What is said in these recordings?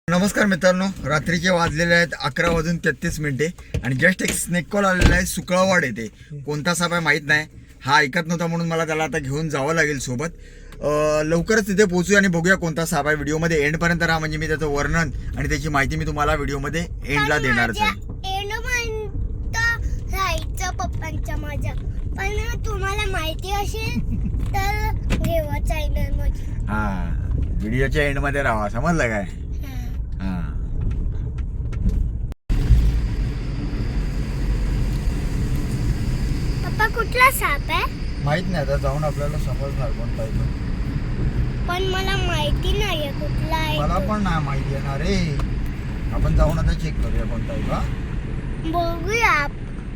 नमस्कार मित्रांनो, रात्रीचे वाजलेले आहेत 11:33 आणि जस्ट एक स्नेक कॉल आलेला आहे. सुकळावाड येते. कोणता साप आहे माहीत नाही. हा ऐकत नव्हता म्हणून मला त्याला आता घेऊन जावं लागेल सोबत. लवकरच तिथे पोहोचू आणि बघूया कोणता साप आहे. व्हिडिओमध्ये एंडपर्यंत राहा, म्हणजे मी त्याचं वर्णन आणि त्याची माहिती मी तुम्हाला व्हिडिओमध्ये एंडला देणारच आहे. पप्पांच्या माझ्या पण तुम्हाला माहिती असेल तर घेवा चॅनल मध्ये. हा, व्हिडिओच्या एंडमध्ये राहा, समजलं काय? पप्पा कुठला साप आहे माहित नाही, आता जाऊन आपल्याला समजणार कोणता आहे तो. पण मला माहिती नाहीये कुठला आहे. मला पण नाही माहिती आहे ना रे. आपण जाऊन आता चेक करूया कोणता आहे का. बघूया.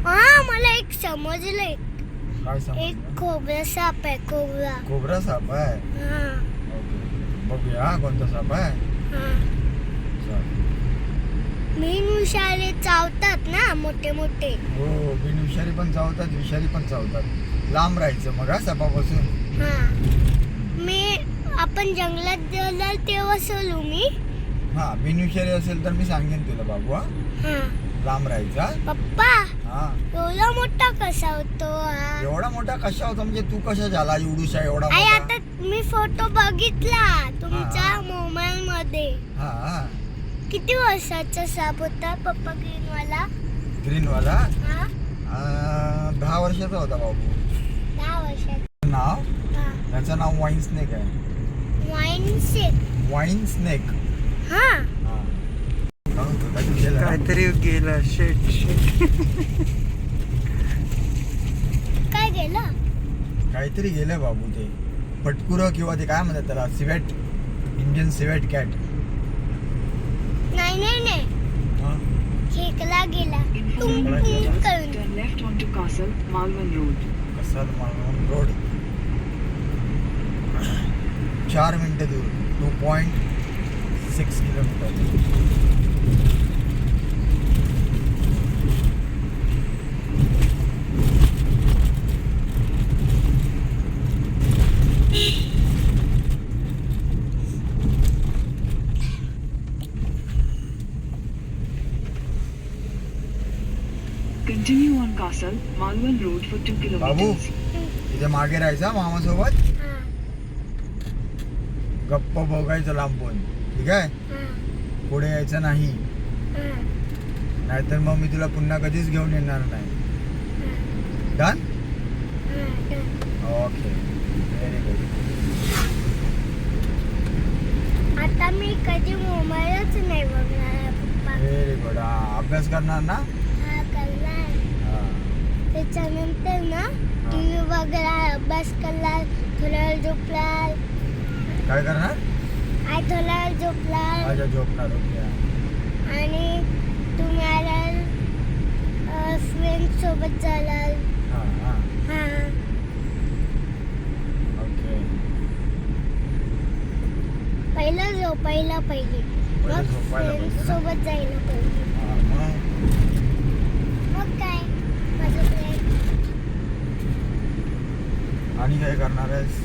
हा, मला एक समजलंय. काय एक समजलं? खोबरा साप आहे. कोबरा साप आहे. हा ओके, बघूया हा कोणता साप आहे. हा. चल. मीनुशाले चावतात ना मोठे मोठे. हो, बिनविषारी पण चावतात, विषारी पण चावतात. लांब राहायचं मग हा सापापासून. आपण जंगलात गेलो तेव्हा सोलू मी. हा, बिनविषारी असेल तर मी सांगेन तुला बाबू. हा, लांब राहायचा. पप्पा, हा, एवढा मोठा कसा होतो हा? एवढा मोठा कशा होता म्हणजे तू कशा झाला एवढूशा एवढा आई, मोठा? आता मी फोटो बघितला तुमच्या मोबाईल मध्ये. हा, किती वर्षाचा साप होता पप्पा ग्रीनवाला? ग्रीनवाला हा, 10 वर्षाचा होता बाबू. 10 वर्षाचा. नाव हा, त्याचं नाव वाईन स्नेक आहे. वाईन शेक. Vine snake. हा, काहीतरी गेलं. शेट काय गेलं? काहीतरी गेलं बाबू. ते पटकुरं किंवा ते काय म्हणतात त्याला, सिवेट, इंडियन सिवेट कॅट. नाही, खेकला गेला. खेकला गेला. करून Turn left onto Castle Malvan Road. Kasal Malvan road. 4 मिनिटं दूर. 2.6 kilometre. Continue on Castle Malvan Road for 2 Babu, kilometers. इथे मागे राहायचा मामासोबत. हा, गप्प बघायचं लांबून, ठीक आहे? हा, पुढे यायचं नाही, हा, नाहीतर मग मी तुला पुन्हा कधीच घेऊन येणार नाही. डन? हा. Okay, very good. आता मी कधी मोबाईलच नाही बघणार आहे पप्पा. Very good. अभ्यास करणार ना? हा, करणार. हा. त्याच्यानंतर ना टीव्ही बघणार, अभ्यास करणार, थोडा वेळ झोपणार. काय करणार? थोडा वेळ झोपणार. माझ्या झोपणार. ओके. आणि तुम्ही आल्यावर फ्रेंड सोबत जाणार. हा, हा. हा, ओके. पहिलं झोपायला पाहिजे, पहिलं मग झोपायला फ्रेंड पाहिजे ना? सोबत जायला पाहिजे. हा, मग काय माझं plan. आणि काय करणार आहेस?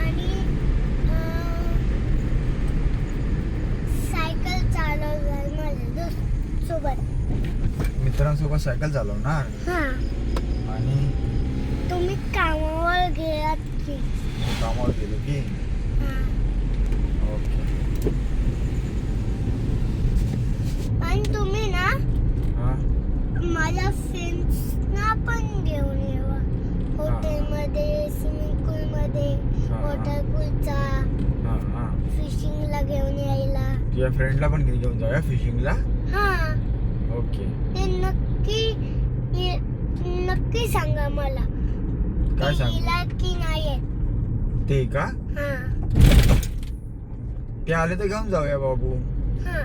आणि सायकल चालवणार माझ्या दोस्त सोबत. मित्रांसोबत सायकल चालवणार. हा, आणि तुम्ही कामावर गेलात की. कामावर गेलो की. हा, ओके. आणि तुम्ही ना हा, माझ्या फ्रेंड्सना पण घेऊन येवा. हॉटेलमध्ये, स्विमिंग पूलमध्ये, हा. वॉटर पूलचा, हा, हा. फिशिंगला घेऊन यायला. तुझ्या फ्रेंडला पण घेऊन जाऊया फिशिंगला. हा, ओके. ते नक्की सांगा मला. काय ते सांगू? येतात की नाही येत. ते का? हा, ते आले तर घेऊन जाऊया बाबू. हा.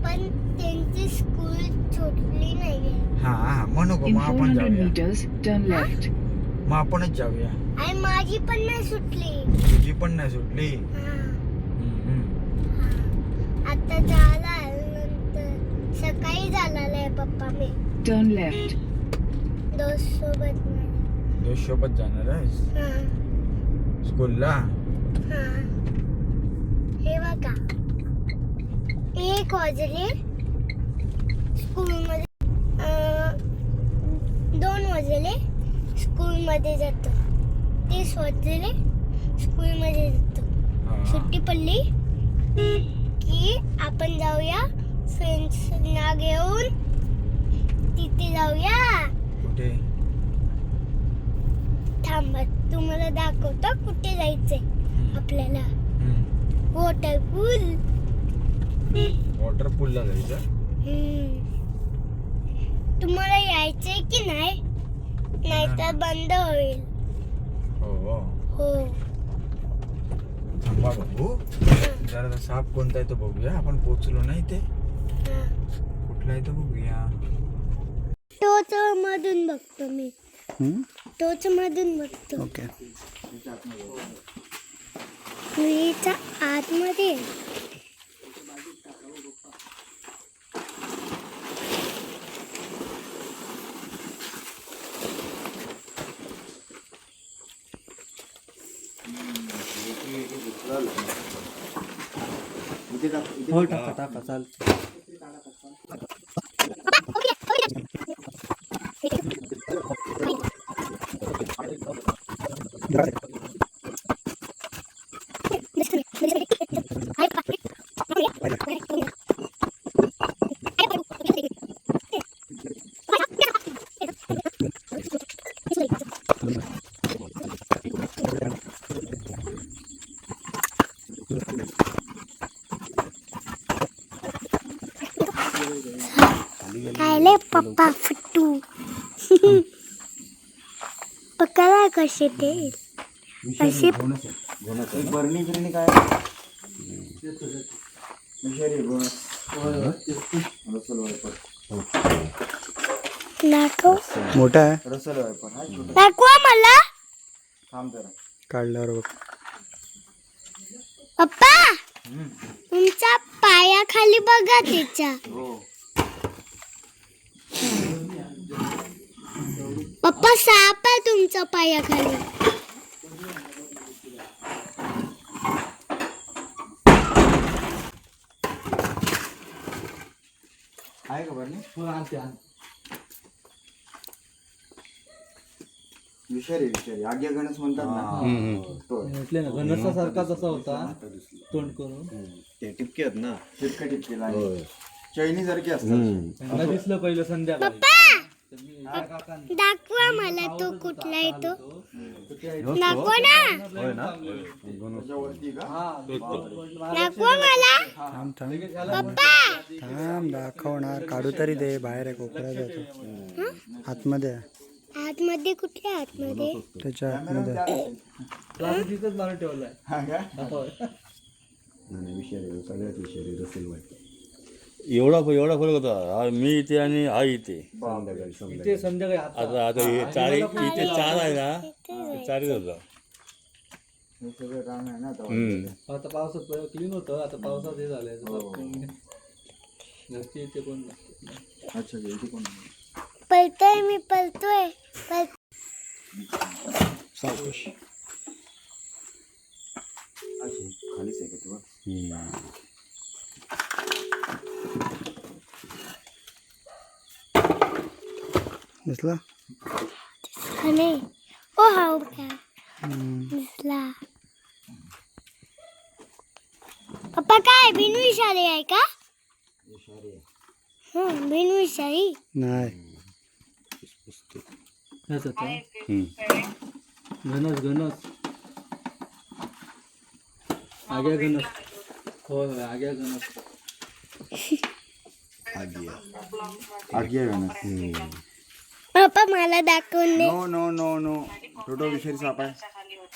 पण त्यांची स्कूल सुटली नाहीये. हा, मग नको, In मग आपण 400 जाऊया. meters, turn left. मग आपणच जाऊया. आणि माझी पण नाही सुटली. तुझी पण नाही सुटली. हा, हम्म. हा. आता झाला नंतर सकाळी झालेलं आहे पप्पा. मी Turn left. दोस्त सोबत नाही. दोस्त सोबत जाणार आहेस हा, स्कूलला? हा. हे बघा 1 वाजले स्कूलमध्ये 2 वाजले स्कूलमध्ये जातो 30 वाजले स्कूलमध्ये जातो सुट्टी पडली की आपण जाऊया फ्रेंड्सना घेऊन तिथे जाऊया कुठे थांबा तुम्हाला दाखवतो कुठे जायचंय आपल्याला वॉटरपूल वॉटरपूलला जायचं तुम्हाला यायचंय की नाही नाहीतर बंद होईल हो हो थांबा बघू जरा साप कोणता आहे तो बघूया आपण पोचलो नाही ते हा. कुठला आहे तो बघूया तोच मधून बघतो मी तोच मधून बघतो ओके विहिरीच्या आतमध्ये हो टाका टाका चाल खायले पप्पा फट्टू पकडा कसे ते असे बरणी बिरणी काय दाखव मोठा आहे रसल वायपर हा छोटा दाखवा मला थांब जरा काढल्यावर बघ पप्पा तुमच्या पायाखाली बघा त्याच्या हो पप्पा साप आहे तुमच्या पायाखाली आहे का बरणी विषारी आज्ञा गणेश म्हणतात ना तो म्हटले ना गणसासारखाच असा होता तोंड करून ते टिपके आहेत ना टिपके टिपके लाईन चैनी सारखी असतात त्यांना दिसलं पहिलं संध्याकाळी दाखवा मला तो कुठला आहे तो दाखवा ना त्याच्यावरती का दाखवा मला थांब थांब पप्पा थांब दाखवणार काढू तरी दे बाहेर आहे कोपऱ्यात जातो आतमध्ये आहे. आतमध्ये कुठल्या आतमध्ये त्याच्या आतमध्ये रात्री तिथंच मारून ठेवलाय हा का होय. नाही विषारी सगळ्यात विषारी रसेल वाटतं एवढा फरक होता हा मी इथे आणि हा इथे संध्याकाळी इथे संध्याकाळी हात आता आता हे चार इथे चार आहे ना हे चारच होता हे सगळं रान आहे ना आता आता पावसात क्लीन होतं आता पावसात हे झालंय घरची इथे कोण नसतं. अच्छा इथे कोण पळतोय मी पळतोय सावकाश अशी खालीच आहे का तुला दिसला नाही ओ हा उभ्या दिसला पप्पा काय बिनविषारी आहे का बिनविषारी नाही हेच होतं. गणस आग्या गणस होय होय आग्या गणस आज्ञा गणेश पप्पा मला दाखवून दे नो नो नो नो छोटो विषारी साप आहे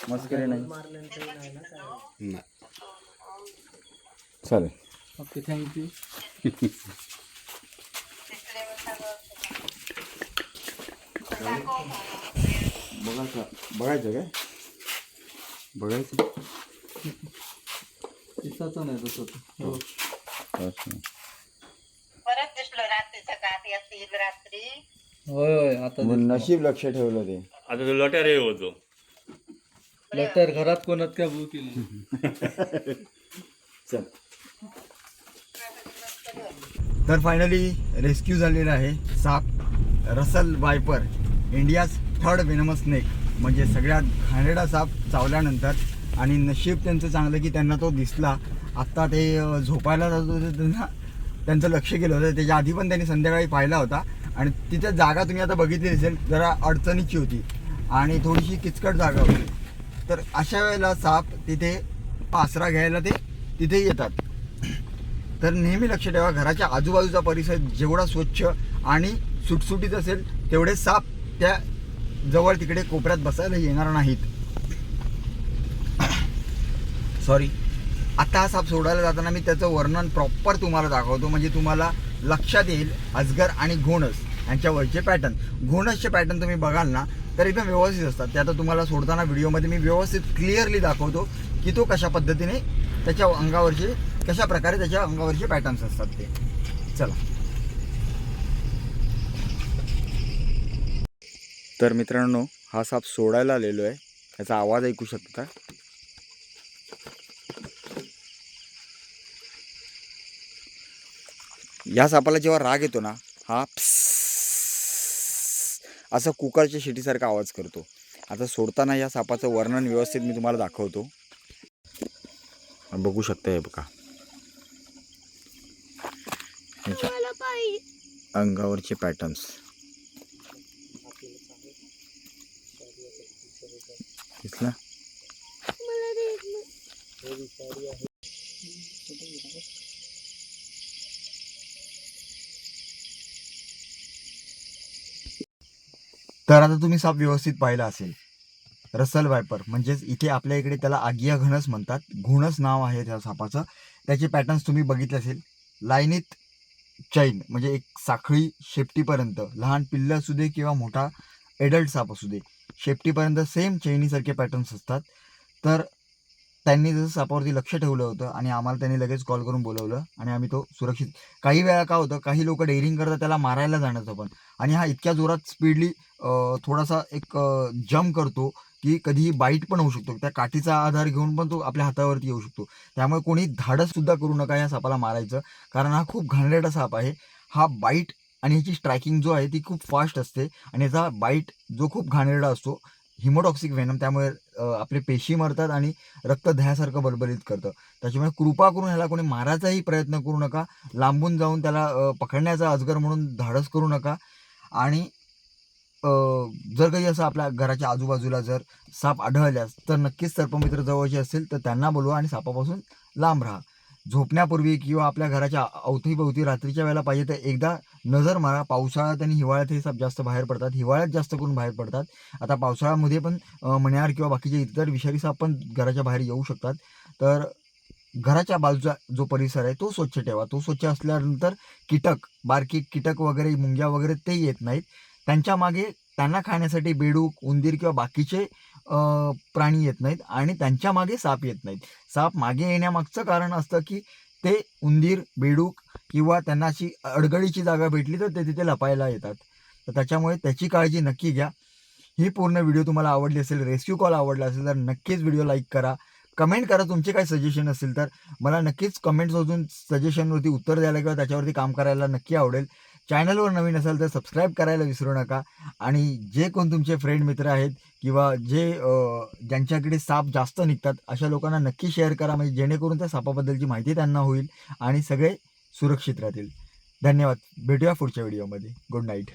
मस्करी नाही चालेल ओके थँक्यू बघायचं काय बघायचं दिसाचं नाही तसं हो. परत दिसलो रात्रीचं गाठी असतील रात्री होय होय आता नशीब लक्ष ठेवलं ते आता तो लट्या रे होतो लटर घरात कोणात काय भू केली चल. तर फायनली रेस्क्यू झालेला आहे साप Russell viper, India's third venomous snake, म्हणजे सगळ्यात घाणेरडा साप चावल्यानंतर. आणि नशीब त्यांचं चांगलं की त्यांना तो दिसला. आत्ता ते झोपायला जात होते, त्यांचं लक्ष गेलं होतं. त्याच्या आधी पण त्यांनी संध्याकाळी पाहिला होता. आणि तिथे जागा तुम्ही आता बघितली असेल, जरा अडचणीची होती आणि थोडीशी किचकट जागा होती. तर अशा वेळेला साप तिथे आसरा घ्यायला ते तिथे येतात. तर नेहमी लक्ष ठेवा, घराच्या आजूबाजूचा परिसर जेवढा स्वच्छ आणि सुटसुटीत असेल तेवढे साप त्या जवळ तिकडे कोपऱ्यात बसायला येणार नाहीत. सॉरी. आता हा साप सोडायला जाताना मी त्याचं वर्णन प्रॉपर तुम्हाला दाखवतो, म्हणजे तुम्हाला लक्षात येईल अजगर आणि घोणस यांच्यावरचे पॅटर्न. घोणसचे पॅटर्न तुम्ही बघाल ना तर एकदम व्यवस्थित असतात. ते आता तुम्हाला सोडताना व्हिडिओमध्ये मी व्यवस्थित क्लिअरली दाखवतो की तो कशा पद्धतीने त्याच्या अंगावरचे, कशा प्रकारे त्याच्या अंगावरचे पॅटर्न्स असतात ते. चला. तर मित्रांनो, हा साप सोडायला आलेलो आहे. त्याचा आवाज ऐकू शकता. या सापाला जेव्हा राग येतो ना, हा असं कुकरच्या शिटीसारखा आवाज करतो. आता सोडताना या सापाचं वर्णन व्यवस्थित मी तुम्हाला दाखवतो. बघू शकता, हे बघा मला पाहिजे. अंगावरचे पॅटर्न्स. दिसला? मला देत नाही. तर आता तुम्ही साप व्यवस्थित पाहिला असेल. रसल वायपर म्हणजेच इथे आपल्या इकडे त्याला आगिया घणस म्हणतात. घोणस नाव आहे त्या सापाचं. त्याचे पॅटर्न्स तुम्ही बघितले असेल. लाईनीत चैन, म्हणजे एक साखळी शेपटीपर्यंत, लहान पिल्लं असू दे किंवा मोठा एडल्ट साप असू दे, शेपटीपर्यंत सेम चैनीसारखे पॅटर्न्स असतात. तर त्यांनी जसं सापावरती लक्ष ठेवलं होतं आणि आम्हाला त्यांनी लगेच कॉल करून बोलवलं आणि आम्ही तो सुरक्षित. काही वेळा काय होतं, काही लोक डेअरिंग करतात त्याला मारायला जाण्याचं पण, आणि हा इतक्या जोरात स्पीडली थोडासा एक जम्प करतो की कधीही बाईट पण होऊ शकतो. त्या काठीचा आधार घेऊन पण तो आपल्या हातावरती येऊ शकतो. त्यामुळे कोणी धाडससुद्धा करू नका या सापाला मारायचं, कारण हा खूप घाणेरडा साप आहे. हा बाईट आणि ह्याची स्ट्रायकिंग जो आहे ती खूप फास्ट असते आणि याचा बाईट जो खूप घाणेरडा असतो, हिमोटॉक्सिक वेनम, त्यामुळे आपले पेशी मरतात आणि रक्त दह्यासारखं बलबलीत करतं. त्याच्यामुळे कृपा करून ह्याला कोणी मारायचाही प्रयत्न करू नका. लांबून जाऊन त्याला पकडण्याचा अजगर म्हणून धाडस करू नका. आणि जर काही असं आपल्या घराच्या आजूबाजूला जर साप आढळल्यास तर नक्कीच सर्पमित्र जवळचे असतील तर त्यांना बोलवा आणि सापापासून लांब राहा. झोपण्यापूर्वी किंवा आपल्या घराच्या अवतीभोवती रात्रीच्या वेळेला पाहिजे तर एकदा नजर मारा. पावसाळ्यात आणि हिवाळ्यात हे साप जास्त बाहेर पडतात. हिवाळ्यात जास्त करून बाहेर पडतात. आता पावसाळ्यामध्ये पण मण्यार किंवा बाकीचे इतर विषारी साप पण घराच्या बाहेर येऊ शकतात. तर घराच्या बाजूचा जो परिसर आहे तो स्वच्छ ठेवा. तो स्वच्छ असल्यानंतर कीटक, बारकी कीटक वगैरे, मुंग्या वगैरे ते येत नाहीत. त्यांच्या मागे त्यांना खाण्यासाठी बेडूक, उंदीर किंवा बाकीचे प्राणी येत नाहीत आणि त्यांच्या मागे साप येत नाहीत. साप मागे येण्यामागचं कारण असतं की ते उंदीर, बेडूक किंवा त्यांना अशी अडगळीची जागा भेटली तर ते तिथे लपायला येतात. तर त्याच्यामुळे त्याची काळजी नक्की घ्या. ही पूर्ण व्हिडिओ तुम्हाला आवडली असेल, रेस्क्यू कॉल आवडला असेल तर नक्कीच व्हिडिओ लाईक करा, कमेंट करा. तुमचे काय सजेशन असेल तर मला नक्कीच कमेंट्समधून सजेशनवरती उत्तर द्यायला किंवा त्याच्यावरती काम करायला नक्की आवडेल. चॅनलवर नवीन असाल तर सबस्क्राईब करायला विसरू नका. आणि जे कोण तुमचे फ्रेंड मित्र आहेत किंवा ज्यांच्याकडे साप जास्त निघतात अशा लोकांना नक्की शेअर करा, म्हणजे जेणेकरून त्या सापाबद्दलची माहिती त्यांना होईल आणि सगळे सुरक्षित राहतील. धन्यवाद. भेटूया पुढच्या व्हिडिओमध्ये. Good night.